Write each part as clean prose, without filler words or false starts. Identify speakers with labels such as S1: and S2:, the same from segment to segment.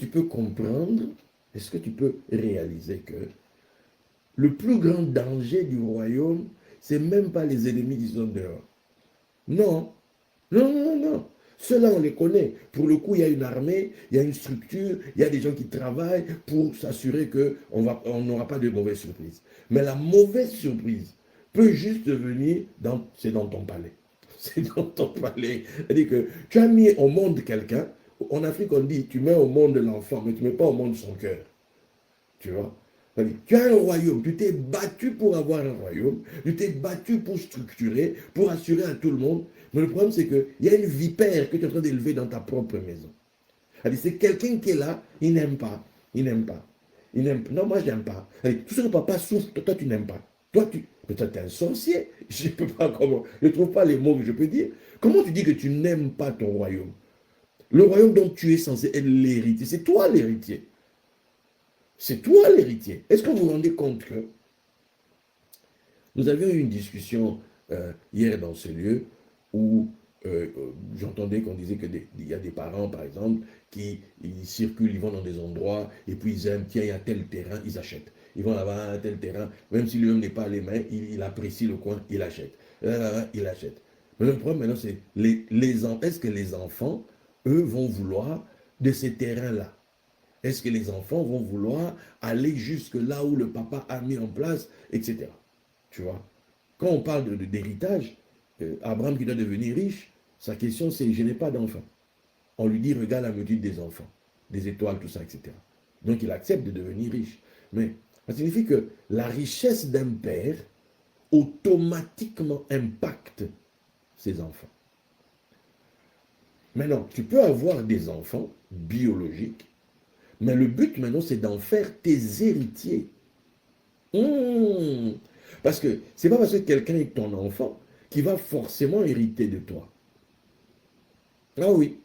S1: peux comprendre, est-ce que tu peux réaliser que le plus grand danger du royaume, c'est même pas les ennemis qui sont dehors. Non, non, non, non. Ceux-là, on les connaît. Pour le coup, il y a une armée, il y a une structure, il y a des gens qui travaillent pour s'assurer qu'on n'aura pas de mauvaises surprises. Mais la mauvaise surprise peut juste venir, c'est dans ton palais. C'est dans ton palais. C'est-à-dire que tu as mis au monde quelqu'un. En Afrique, on dit, tu mets au monde l'enfant, mais tu ne mets pas au monde son cœur. Tu vois? Tu as un royaume, tu t'es battu pour avoir un royaume, tu t'es battu pour structurer, pour assurer à tout le monde. Mais le problème, c'est qu'il y a une vipère que tu es en train d'élever dans ta propre maison. C'est quelqu'un qui est là, il n'aime pas, il n'aime pas. Il n'aime pas. Non, moi, je n'aime pas. Tout ce que papa souffre, toi, tu n'aimes pas. Toi, tu es un sorcier. Je ne peux pas comment. Je ne trouve pas les mots que je peux dire. Comment tu dis que tu n'aimes pas ton royaume? Le royaume dont tu es censé être l'héritier, c'est toi l'héritier. C'est toi l'héritier. Est-ce que vous vous rendez compte que nous avions eu une discussion hier dans ce lieu où j'entendais qu'on disait qu'il y a des parents, par exemple, qui ils circulent, ils vont dans des endroits et puis ils aiment, tiens, il y a tel terrain, ils achètent. Ils vont là-bas à tel terrain, même si lui-même n'est pas les mains, il apprécie le coin, il achète. Là, il achète. Mais le problème maintenant, c'est est-ce que les enfants, eux, vont vouloir de ces terrains-là? Est-ce que les enfants vont vouloir aller jusque là où le papa a mis en place, etc. Tu vois? Quand on parle d'héritage, Abraham qui doit devenir riche, sa question c'est, je n'ai pas d'enfant. On lui dit, regarde la multitude des enfants, des étoiles, tout ça, etc. Donc il accepte de devenir riche. Mais ça signifie que la richesse d'un père automatiquement impacte ses enfants. Maintenant, tu peux avoir des enfants biologiques, mais le but maintenant, c'est d'en faire tes héritiers. Parce que c'est pas parce que quelqu'un est ton enfant qu'il va forcément hériter de toi. Ah oui.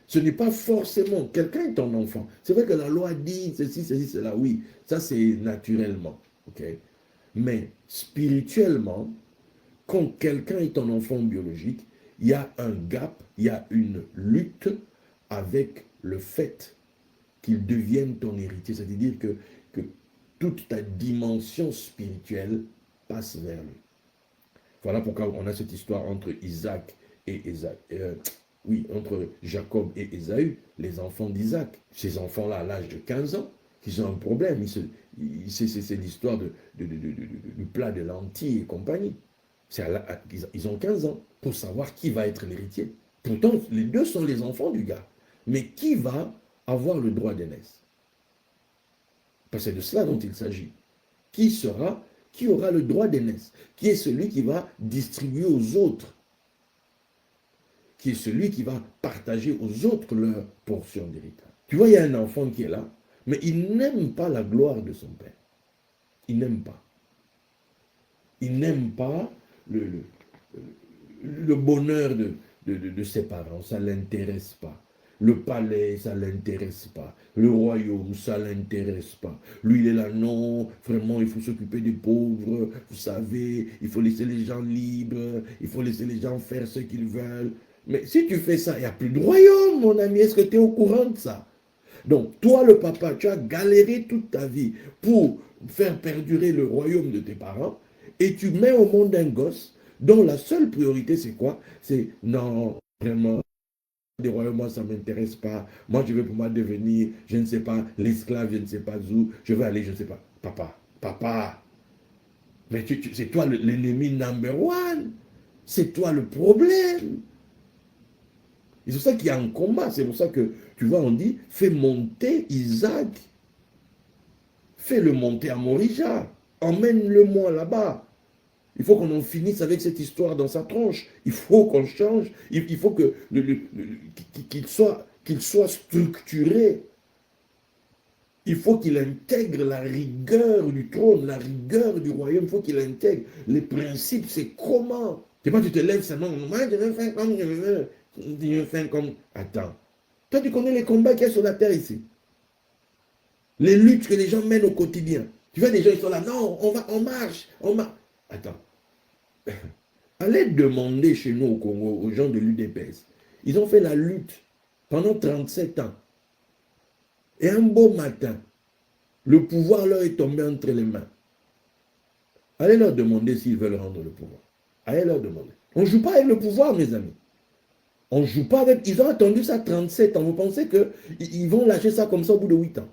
S1: Ce n'est pas forcément quelqu'un est ton enfant. C'est vrai que la loi dit ceci, ceci, cela. Oui, ça c'est naturellement. Ok. Mais spirituellement, quand quelqu'un est ton enfant biologique, il y a un gap, il y a une lutte avec le fait qu'il devienne ton héritier. C'est-à-dire que toute ta dimension spirituelle passe vers lui. Voilà pourquoi on a cette histoire entre Isaac et Esaü. Oui, entre Jacob et Ésaü, les enfants d'Isaac. Ces enfants-là, à l'âge de 15 ans, ils ont un problème. C'est l'histoire du plat de lentilles et compagnie. Ils ont 15 ans pour savoir qui va être l'héritier. Pourtant, les deux sont les enfants du gars. Mais qui va avoir le droit d'aînesse? Parce que c'est de cela dont il s'agit. Qui aura le droit d'aînesse? Qui est celui qui va distribuer aux autres? Qui est celui qui va partager aux autres leur portion d'héritage? Tu vois, il y a un enfant qui est là, mais il n'aime pas la gloire de son père. Il n'aime pas. Il n'aime pas le bonheur de ses parents, ça ne l'intéresse pas. Le palais, ça ne l'intéresse pas. Le royaume, ça ne l'intéresse pas. Lui, il est là, non, vraiment, il faut s'occuper des pauvres, vous savez, il faut laisser les gens libres, il faut laisser les gens faire ce qu'ils veulent. Mais si tu fais ça, il n'y a plus de royaume, mon ami. Est-ce que tu es au courant de ça? Donc, toi, le papa, tu as galéré toute ta vie pour faire perdurer le royaume de tes parents, et tu mets au monde un gosse dont la seule priorité, c'est quoi? C'est, non, vraiment, des royaumes, moi, ça ne m'intéresse pas. Moi, je veux pour moi devenir, je ne sais pas, l'esclave, je ne sais pas où. Je veux aller, je ne sais pas. Papa, mais c'est toi l'ennemi number one. C'est toi le problème. Et c'est pour ça qu'il y a un combat. C'est pour ça que, tu vois, on dit, fais monter Isaac. Fais-le monter à Morija. Emmène-le-moi là-bas. Il faut qu'on en finisse avec cette histoire dans sa tronche. Il faut qu'on change. Il faut que qu'il soit structuré. Il faut qu'il intègre la rigueur du trône, la rigueur du royaume. Il faut qu'il intègre les principes. C'est comment? C'est pas tu te lèves seulement. Moi, je veux faire comme je veux. Je veux faire comme. Attends. Toi, tu connais les combats qu'il y a sur la terre ici. Les luttes que les gens mènent au quotidien. Tu vois, des gens, ils sont là. Non, on marche. Attends. Allez demander chez nous au Congo, aux gens de l'UDPS. Ils ont fait la lutte pendant 37 ans. Et un beau matin, le pouvoir leur est tombé entre les mains. Allez leur demander s'ils veulent rendre le pouvoir. Allez leur demander. On ne joue pas avec le pouvoir, mes amis. On ne joue pas avec... Ils ont attendu ça 37 ans. Vous pensez qu'ils vont lâcher ça comme ça au bout de 8 ans?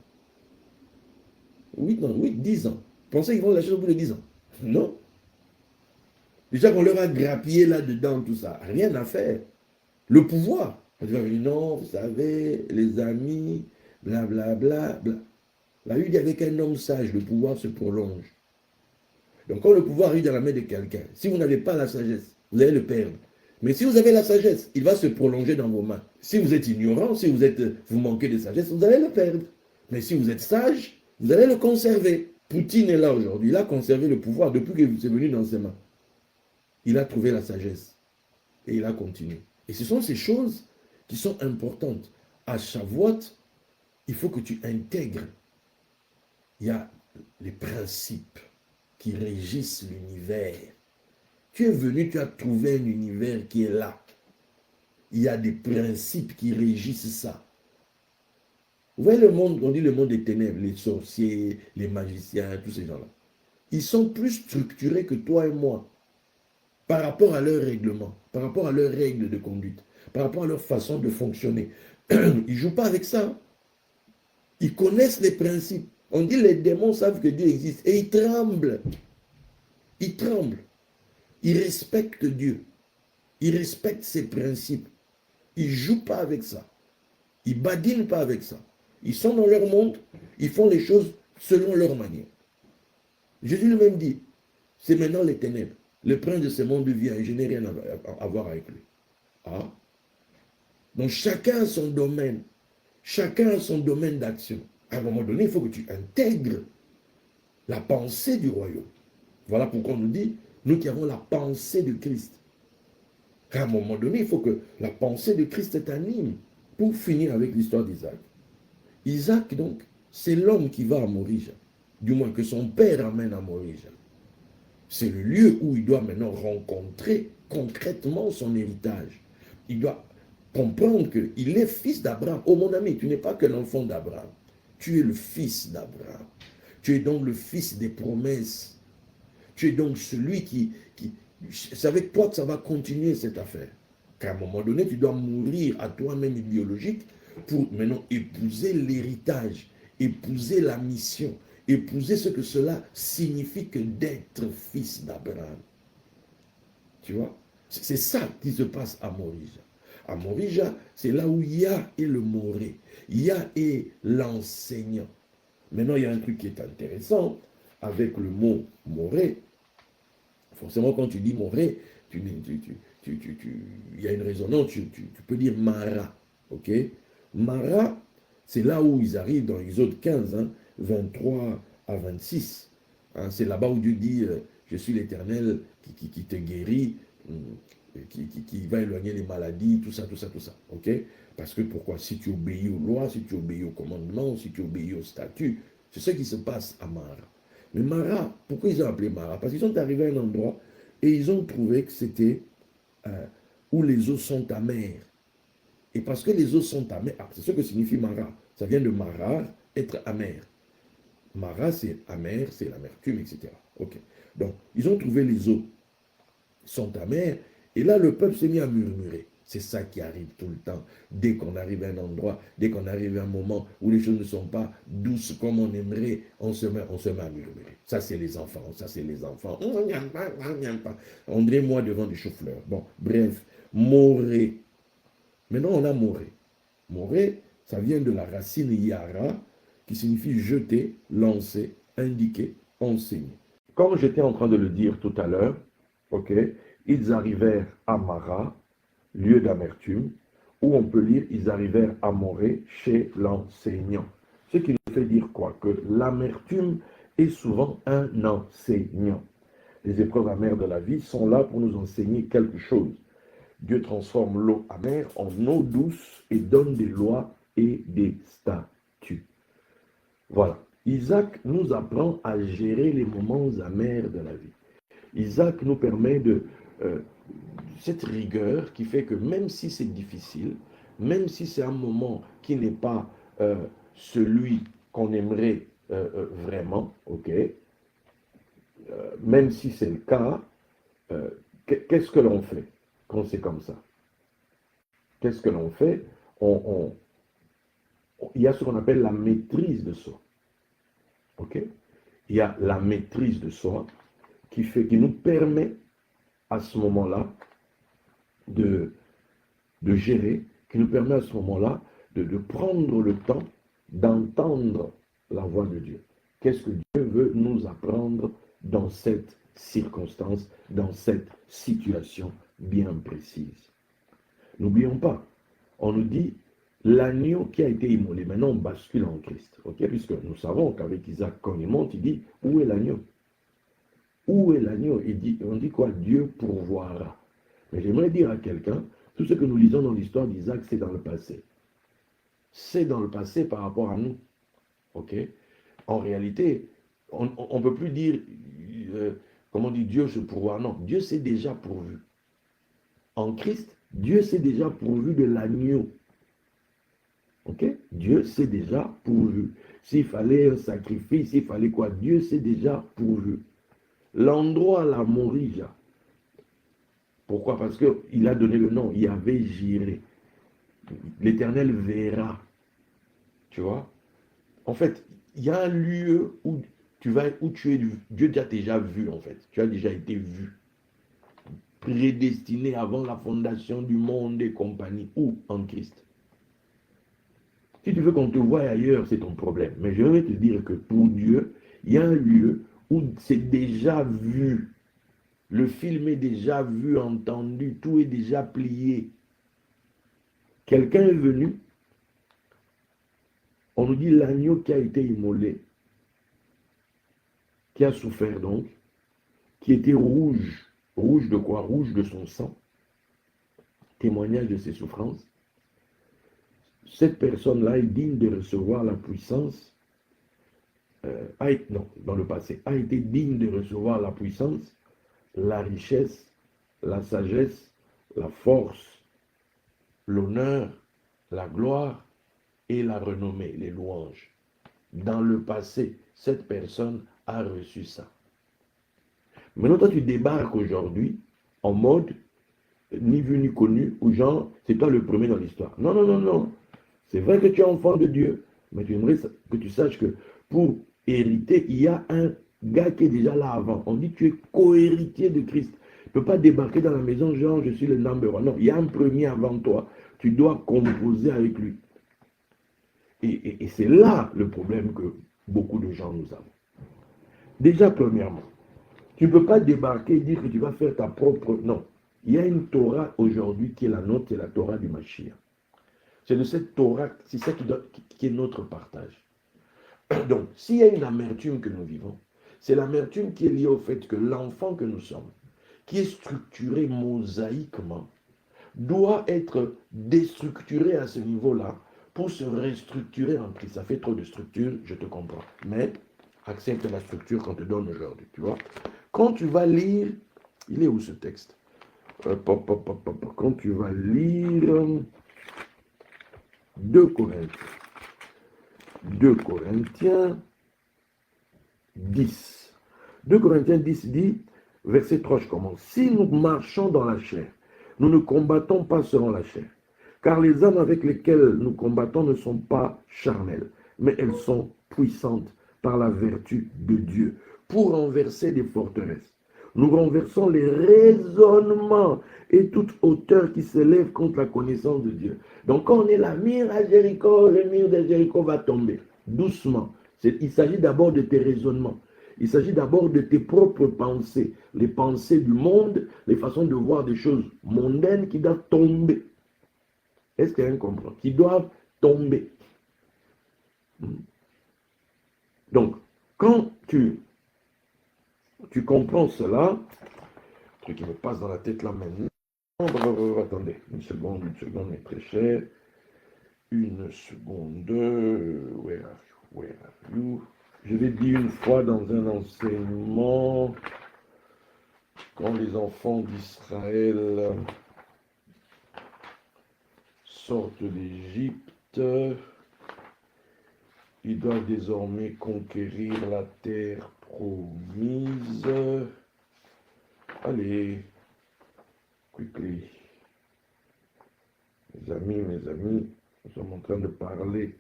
S1: 8 ans, 8, 10 ans. Vous pensez qu'ils vont lâcher ça au bout de 10 ans? Non. Déjà qu'on leur a grappillé là-dedans, tout ça. Rien à faire. Le pouvoir. On dit, non, vous savez, les amis, blablabla. Bla, bla. La Bible dit avec un homme sage, le pouvoir se prolonge. Donc quand le pouvoir arrive dans la main de quelqu'un, si vous n'avez pas la sagesse, vous allez le perdre. Mais si vous avez la sagesse, il va se prolonger dans vos mains. Si vous êtes ignorant, si vous manquez de sagesse, vous allez le perdre. Mais si vous êtes sage, vous allez le conserver. Poutine est là aujourd'hui, il a conservé le pouvoir depuis que c'est venu dans ses mains. Il a trouvé la sagesse et il a continué. Et ce sont ces choses qui sont importantes. À Shavuot, il faut que tu intègres. Il y a les principes qui régissent l'univers. Tu es venu, tu as trouvé un univers qui est là. Il y a des principes qui régissent ça. Vous voyez le monde, on dit le monde des ténèbres, les sorciers, les magiciens, tous ces gens-là. Ils sont plus structurés que toi et moi par rapport à leurs règlements, par rapport à leurs règles de conduite, par rapport à leur façon de fonctionner. Ils ne jouent pas avec ça. Ils connaissent les principes. On dit les démons savent que Dieu existe et ils tremblent. Ils tremblent. Ils respectent Dieu. Ils respectent ses principes. Ils ne jouent pas avec ça. Ils ne badinent pas avec ça. Ils sont dans leur monde. Ils font les choses selon leur manière. Jésus lui-même dit, c'est maintenant les ténèbres. Le prince de ce monde vient et je n'ai rien à voir avec lui. Ah. Donc chacun a son domaine. Chacun a son domaine d'action. À un moment donné, il faut que tu intègres la pensée du royaume. Voilà pourquoi on nous dit, nous qui avons la pensée de Christ. À un moment donné, il faut que la pensée de Christ t'anime. Pour finir avec l'histoire d'Isaac. Isaac, donc, c'est l'homme qui va à Morija. Du moins que son père amène à Morija. C'est le lieu où il doit maintenant rencontrer concrètement son héritage. Il doit comprendre qu'il est fils d'Abraham. Oh mon ami, tu n'es pas que l'enfant d'Abraham. Tu es le fils d'Abraham. Tu es donc le fils des promesses. Tu es donc celui qui c'est avec toi que ça va continuer cette affaire. Qu'à un moment donné, tu dois mourir à toi-même biologique pour maintenant épouser l'héritage, épouser la mission, épouser ce que cela signifie que d'être fils d'Abraham. Tu vois? C'est ça qui se passe à Morija. À Morija, c'est là où Yah est le moré. Yah est l'enseignant. Maintenant, il y a un truc qui est intéressant avec le mot moré. Forcément, quand tu dis moré, il y a une résonance, tu peux dire Mara. Ok? Mara, c'est là où ils arrivent dans Exode 15, 23 à 26. Hein, c'est là-bas où Dieu dit, je suis l'Éternel qui te guérit, qui va éloigner les maladies, tout ça. Ok? Parce que pourquoi? Si tu obéis aux lois, si tu obéis aux commandements, si tu obéis aux statuts, c'est ce qui se passe à Mara. Mais Mara, pourquoi ils ont appelé Mara? Parce qu'ils sont arrivés à un endroit et ils ont trouvé que c'était où les eaux sont amères. Et parce que les eaux sont amères, c'est ce que signifie Mara. Ça vient de Marar, être amer. Mara, c'est amer, c'est l'amertume, etc. Ok. Donc, ils ont trouvé les eaux sont amères, et là, le peuple s'est mis à murmurer. C'est ça qui arrive tout le temps. Dès qu'on arrive à un endroit, dès qu'on arrive à un moment où les choses ne sont pas douces comme on aimerait, on se met à murmurer. Ça, c'est les enfants. On n'aime pas. On dirait moi devant des choux-fleurs. Bon, bref, moré. Maintenant, on a moré. Moré, ça vient de la racine yara, qui signifie jeter, lancer, indiquer, enseigner. Comme j'étais en train de le dire tout à l'heure, ok, ils arrivèrent à Mara, lieu d'amertume, où on peut lire, ils arrivèrent à Moré chez l'enseignant. Ce qui nous fait dire quoi? Que l'amertume est souvent un enseignant. Les épreuves amères de la vie sont là pour nous enseigner quelque chose. Dieu transforme l'eau amère en eau douce et donne des lois et des statuts. Voilà. Isaac nous apprend à gérer les moments amers de la vie. Isaac nous permet de cette rigueur qui fait que même si c'est difficile, même si c'est un moment qui n'est pas celui qu'on aimerait vraiment, ok, même si c'est le cas, qu'est-ce que l'on fait quand c'est comme ça? Qu'est-ce que l'on fait? Il y a ce qu'on appelle la maîtrise de soi. Ok? Il y a la maîtrise de soi qui nous permet à ce moment-là de gérer, qui nous permet à ce moment-là de prendre le temps d'entendre la voix de Dieu. Qu'est-ce que Dieu veut nous apprendre dans cette circonstance, dans cette situation bien précise? N'oublions pas, on nous dit l'agneau qui a été immolé. Maintenant, on bascule en Christ. Okay? Puisque nous savons qu'avec Isaac, quand il monte, il dit, où est l'agneau? Où est l'agneau? On dit quoi? Dieu pourvoira. Mais j'aimerais dire à quelqu'un, tout ce que nous lisons dans l'histoire d'Isaac, c'est dans le passé. C'est dans le passé par rapport à nous. Ok? En réalité, on ne peut plus dire, comment on dit, Dieu se pourvoit. Non, Dieu s'est déjà pourvu. En Christ, Dieu s'est déjà pourvu de l'agneau. Ok? Dieu s'est déjà pourvu. S'il fallait un sacrifice, s'il fallait quoi, Dieu s'est déjà pourvu. L'endroit, la Morija. Pourquoi? Parce qu'il a donné le nom, Yahvé Jiré. L'Éternel verra. Tu vois? En fait, il y a un lieu où tu es, Dieu t'a déjà vu, en fait. Tu as déjà été vu. Prédestiné avant la fondation du monde et compagnie. Où? En Christ. Si tu veux qu'on te voie ailleurs, c'est ton problème. Mais je vais te dire que pour Dieu, il y a un lieu où c'est déjà vu. Le film est déjà vu, entendu, tout est déjà plié. Quelqu'un est venu, on nous dit l'agneau qui a été immolé, qui a souffert donc, qui était rouge. Rouge de quoi? Rouge de son sang. Témoignage de ses souffrances. Cette personne-là est digne de recevoir la puissance, dans le passé, a été digne de recevoir la puissance, la richesse, la sagesse, la force, l'honneur, la gloire et la renommée, les louanges. Dans le passé, cette personne a reçu ça. Maintenant, toi, tu débarques aujourd'hui en mode ni vu ni connu, ou genre, c'est toi le premier dans l'histoire. Non, non, non, non. C'est vrai que tu es enfant de Dieu, mais tu aimerais que tu saches que pour hériter, il y a un gars qui est déjà là avant. On dit que tu es co-héritier de Christ. Tu ne peux pas débarquer dans la maison, genre, je suis le number one. Non, il y a un premier avant toi. Tu dois composer avec lui. Et c'est là le problème que beaucoup de gens nous avons. Déjà, premièrement, tu ne peux pas débarquer et dire que tu vas faire ta propre... Non. Il y a une Torah aujourd'hui qui est la nôtre, c'est la Torah du Mashiach. C'est de cette Torah, c'est ça qui est notre partage. Donc, s'il y a une amertume que nous vivons, c'est l'amertume qui est liée au fait que l'enfant que nous sommes, qui est structuré mosaïquement, doit être déstructuré à ce niveau-là pour se restructurer en Christ. Ça fait trop de structure, je te comprends. Mais accepte la structure qu'on te donne aujourd'hui, tu vois. Quand tu vas lire, il est où ce texte? Quand tu vas lire 2 Corinthiens, 2 Corinthiens 10. 2 Corinthiens 10 dit, verset 3, je commence. Si nous marchons dans la chair, nous ne combattons pas selon la chair, car les âmes avec lesquelles nous combattons ne sont pas charnelles, mais elles sont puissantes par la vertu de Dieu, pour renverser des forteresses. Nous renversons les raisonnements et toute hauteur qui s'élève contre la connaissance de Dieu. Donc quand on est là, mire à Jéricho, le mur de Jéricho va tomber. Doucement. Il s'agit d'abord de tes raisonnements. Il s'agit d'abord de tes propres pensées. Les pensées du monde, les façons de voir des choses mondaines qui doivent tomber. Est-ce que quelqu'un comprend? Qui doivent tomber. Donc, quand tu comprends cela, le truc qui me passe dans la tête là maintenant. Attendez, une seconde, mes très cher. Une seconde. Where are you? Je l'ai dit une fois dans un enseignement, quand les enfants d'Israël sortent d'Égypte, ils doivent désormais conquérir la terre promise. Allez, quickly. Mes amis, nous sommes en train de parler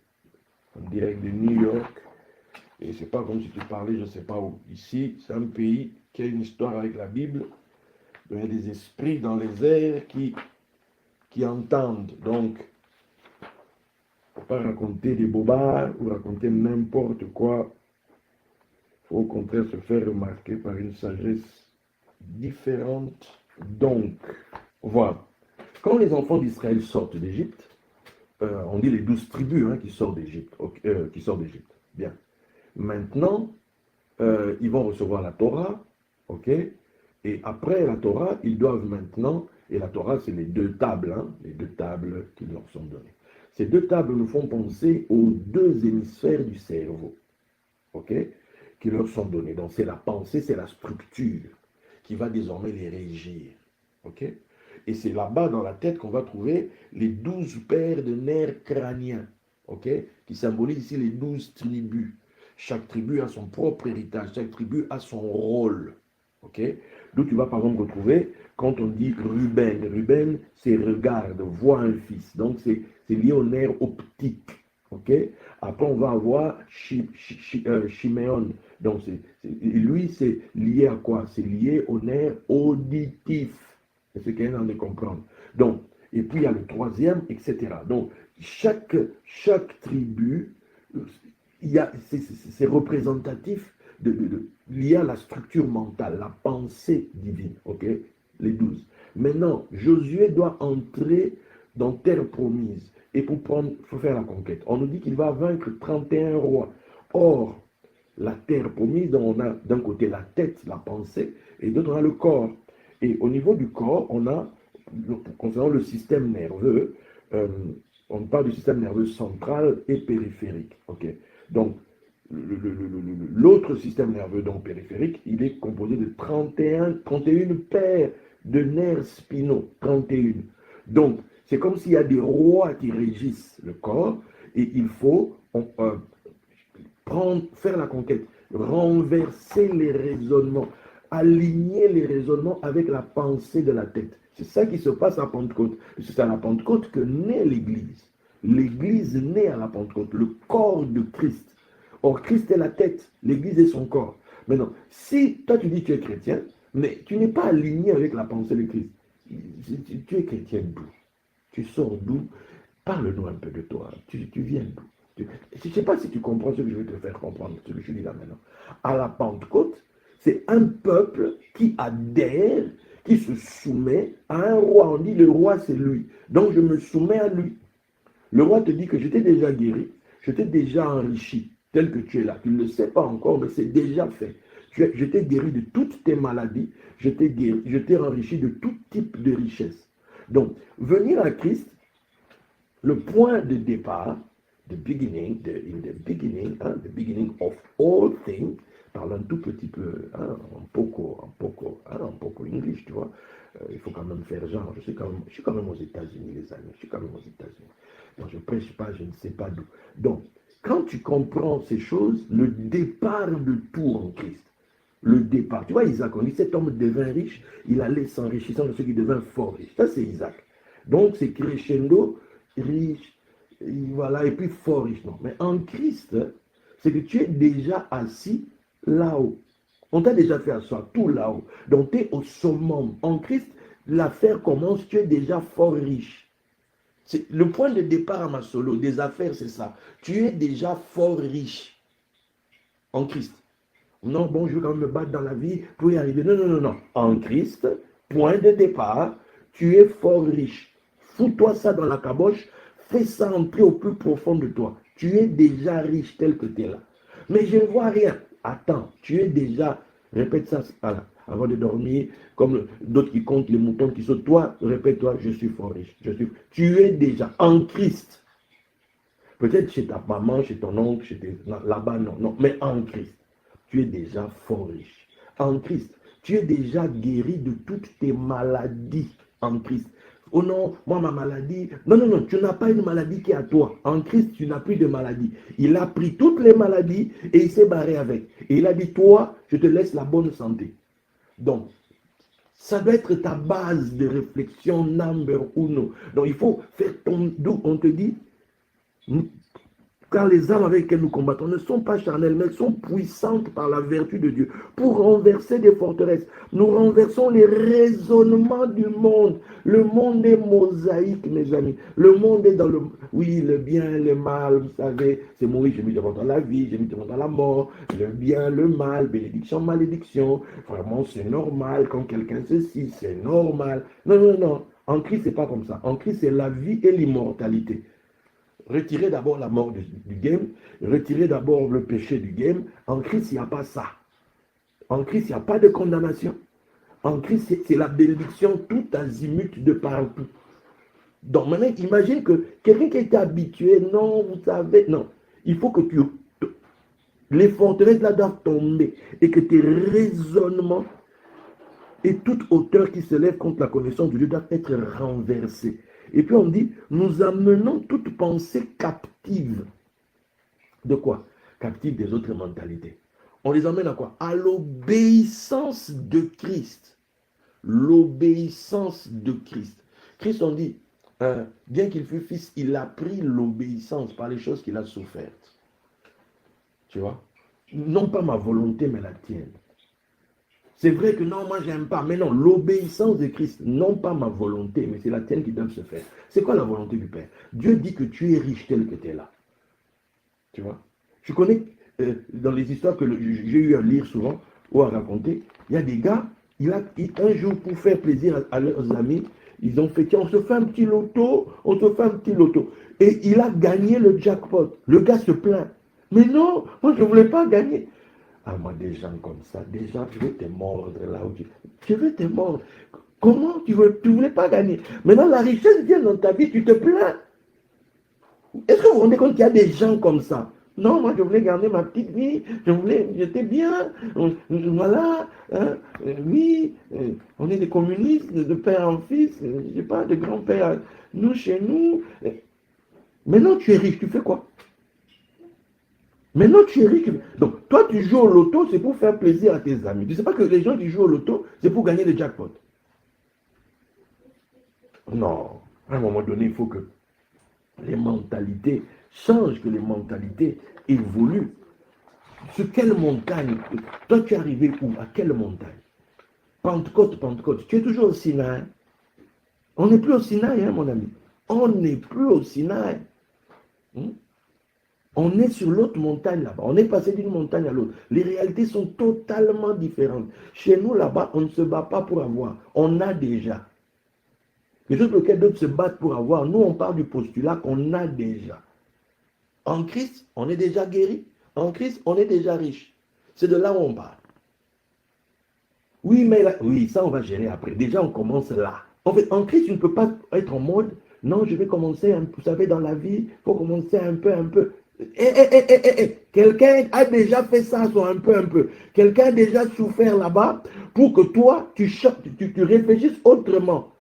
S1: en direct de New York. Et c'est pas comme si tu parlais, je ne sais pas où. Ici, c'est un pays qui a une histoire avec la Bible. Il y a des esprits dans les airs qui entendent. Donc, il ne faut pas raconter des bobards ou raconter n'importe quoi. Il faut au contraire se faire remarquer par une sagesse différente. Donc, voilà. Quand les enfants d'Israël sortent d'Égypte, on dit les 12 tribus qui sortent d'Égypte. Bien. Maintenant, ils vont recevoir la Torah, ok? Et après la Torah, ils doivent maintenant, et la Torah, c'est les 2 tables, les 2 tables qui leur sont données. Ces 2 tables nous font penser aux 2 hémisphères du cerveau, ok? Qui leur sont donnés. Donc c'est la pensée, c'est la structure qui va désormais les régir, ok? Et c'est là-bas dans la tête qu'on va trouver les 12 paires de nerfs crâniens, ok? Qui symbolisent ici les 12 tribus. Chaque tribu a son propre héritage, chaque tribu a son rôle. Ok? D'où tu vas par exemple retrouver, quand on dit Ruben, Ruben c'est regarde, voit un fils. Donc c'est lié au nerf optique. Ok? Après on va avoir Shiméon. Donc lui c'est lié à quoi? C'est lié au nerf auditif. C'est ce qu'il y a de comprendre. Donc, et puis il y a le 3e, etc. Donc chaque tribu, c'est représentatif lié à la structure mentale, la pensée divine, ok? Les 12. Maintenant, Josué doit entrer dans terre promise. Et pour faire la conquête, on nous dit qu'il va vaincre 31 rois. Or, la terre promise, on a d'un côté la tête, la pensée, et d'autre on a le corps. Et au niveau du corps, on a, concernant le système nerveux, on parle du système nerveux central et périphérique, ok? Donc, l'autre système nerveux donc périphérique, il est composé de 31 paires de nerfs spinaux, 31. Donc, c'est comme s'il y a des rois qui régissent le corps et il faut faire la conquête, renverser les raisonnements, aligner les raisonnements avec la pensée de la tête. C'est ça qui se passe à Pentecôte. C'est à la Pentecôte que naît l'Église. L'Église naît à la Pentecôte, le corps de Christ. Or, Christ est la tête, l'Église est son corps. Maintenant, si toi tu dis que tu es chrétien, mais tu n'es pas aligné avec la pensée de Christ, tu es chrétien d'où? Tu sors d'où? Parle-nous un peu de toi. Tu viens d'où? Je ne sais pas si tu comprends ce que je vais te faire comprendre, ce que je dis là maintenant. À la Pentecôte, c'est un peuple qui adhère, qui se soumet à un roi. On dit le roi c'est lui. Donc je me soumets à lui. Le roi te dit que je t'ai déjà guéri, je t'ai déjà enrichi, tel que tu es là. Tu ne le sais pas encore, mais c'est déjà fait. Je t'ai guéri de toutes tes maladies, je t'ai enrichi de tout type de richesse. Donc, venir à Christ, le point de départ, the beginning of all things, parle un tout petit peu, un poco English, tu vois. Il faut quand même faire genre, je suis quand même aux États-Unis, les amis, je suis quand même aux États-Unis. Donc, je ne prêche pas, je ne sais pas d'où. Donc, quand tu comprends ces choses, le départ de tout en Christ, le départ. Tu vois, Isaac, on dit cet homme devint riche, il allait s'enrichissant de ce qui devint fort riche. Ça, c'est Isaac. Donc, c'est crescendo, riche, et voilà, et puis fort riche. Non. Mais en Christ, c'est que tu es déjà assis là-haut. On t'a déjà fait asseoir tout là-haut. Donc, tu es au summum. En Christ, l'affaire commence, tu es déjà fort riche. Le point de départ à ma solo des affaires, c'est ça. Tu es déjà fort riche en Christ. Non, bon, je vais quand même me battre dans la vie pour y arriver. Non, non, non, non. En Christ, point de départ, tu es fort riche. Fous-toi ça dans la caboche, fais ça entrer au plus profond de toi. Tu es déjà riche tel que tu es là. Mais je ne vois rien. Attends, tu es déjà, répète ça avant de dormir, comme d'autres qui comptent les moutons qui sautent. Toi, répète-toi, je suis fort riche. Tu es déjà en Christ. Peut-être chez ta maman, chez ton oncle, là-bas, non. Mais en Christ, tu es déjà fort riche. En Christ, tu es déjà guéri de toutes tes maladies en Christ. Oh non, moi ma maladie. Non, non, non, tu n'as pas une maladie qui est à toi. En Christ, tu n'as plus de maladie. Il a pris toutes les maladies et il s'est barré avec. Et il a dit, toi, je te laisse la bonne santé. Donc, ça doit être ta base de réflexion number uno. Donc, il faut faire ton... D'où on te dit, car les armes avec lesquelles nous combattons ne sont pas charnelles, mais elles sont puissantes par la vertu de Dieu pour renverser des forteresses. Nous renversons les raisonnements du monde. Le monde est mosaïque, mes amis. Le monde est dans le... Oui, le bien, le mal, vous savez, c'est mourir, j'ai mis devant la vie, j'ai mis devant la mort, le bien, le mal, bénédiction, malédiction. Vraiment, c'est normal quand quelqu'un ceci, c'est normal. Non, non, non. En Christ, c'est pas comme ça. En Christ, c'est la vie et l'immortalité. Retirez d'abord la mort du game, retirez d'abord le péché du game. En Christ, il n'y a pas ça. En Christ, il n'y a pas de condamnation. En Christ, c'est la bénédiction tout azimut de partout. Donc maintenant, imagine que quelqu'un qui était habitué, non, vous savez, non. Il faut que les forteresses là doivent tomber et que tes raisonnements et toute hauteur qui se lève contre la connaissance de Dieu doivent être renversés. Et puis on dit, nous amenons toute pensée captive. De quoi? Captive des autres mentalités. On les emmène à quoi? À l'obéissance de Christ. L'obéissance de Christ. Christ, on dit, bien qu'il fût fils, il a pris l'obéissance par les choses qu'il a souffertes. Tu vois? Non pas ma volonté, mais la tienne. C'est vrai que non, moi j'aime pas, mais non, l'obéissance de Christ, non pas ma volonté, mais c'est la tienne qui doit se faire. C'est quoi la volonté du Père? Dieu dit que tu es riche tel que tu es là. Tu vois? Je connais dans les histoires que j'ai eu à lire souvent ou à raconter, il y a des gars, un jour pour faire plaisir à leurs amis, ils ont fait, tiens, on se fait un petit loto, Et il a gagné le jackpot. Le gars se plaint. Mais non, moi je ne voulais pas gagner. Ah, moi, des gens comme ça, déjà, je vais te mordre là où je vais te mordre. Comment tu ne voulais pas gagner? Maintenant, la richesse vient dans ta vie, tu te plains. Est-ce que vous vous rendez compte qu'il y a des gens comme ça? Non, moi, je voulais garder ma petite vie, j'étais bien, voilà, hein, oui, on est des communistes, de père en fils, je sais pas, de grand-père, nous, chez nous. Maintenant, tu es riche, tu fais quoi? Maintenant, tu es riche. Donc, toi, tu joues au loto, c'est pour faire plaisir à tes amis. Tu ne sais pas que les gens qui jouent au loto, c'est pour gagner le jackpot. Non. À un moment donné, il faut que les mentalités changent, que les mentalités évoluent. Sur quelle montagne? Toi, tu es arrivé où? À quelle montagne? Pentecôte. Tu es toujours au Sinaï. On n'est plus au Sinaï, hein, mon ami. On n'est plus au Sinaï. On est sur l'autre montagne là-bas. On est passé d'une montagne à l'autre. Les réalités sont totalement différentes. Chez nous là-bas, on ne se bat pas pour avoir. On a déjà. Les autres lesquels d'autres se battent pour avoir. Nous, on part du postulat qu'on a déjà. En Christ, on est déjà guéri. En Christ, on est déjà riche. C'est de là où on parle. Oui, mais là, oui, ça on va gérer après. Déjà, on commence là. En fait, en Christ, tu ne peux pas être en mode, non, je vais commencer, vous savez, dans la vie, il faut commencer un peu. Quelqu'un a déjà fait ça, soit un peu. Quelqu'un a déjà souffert là-bas pour que toi, tu réfléchisses autrement.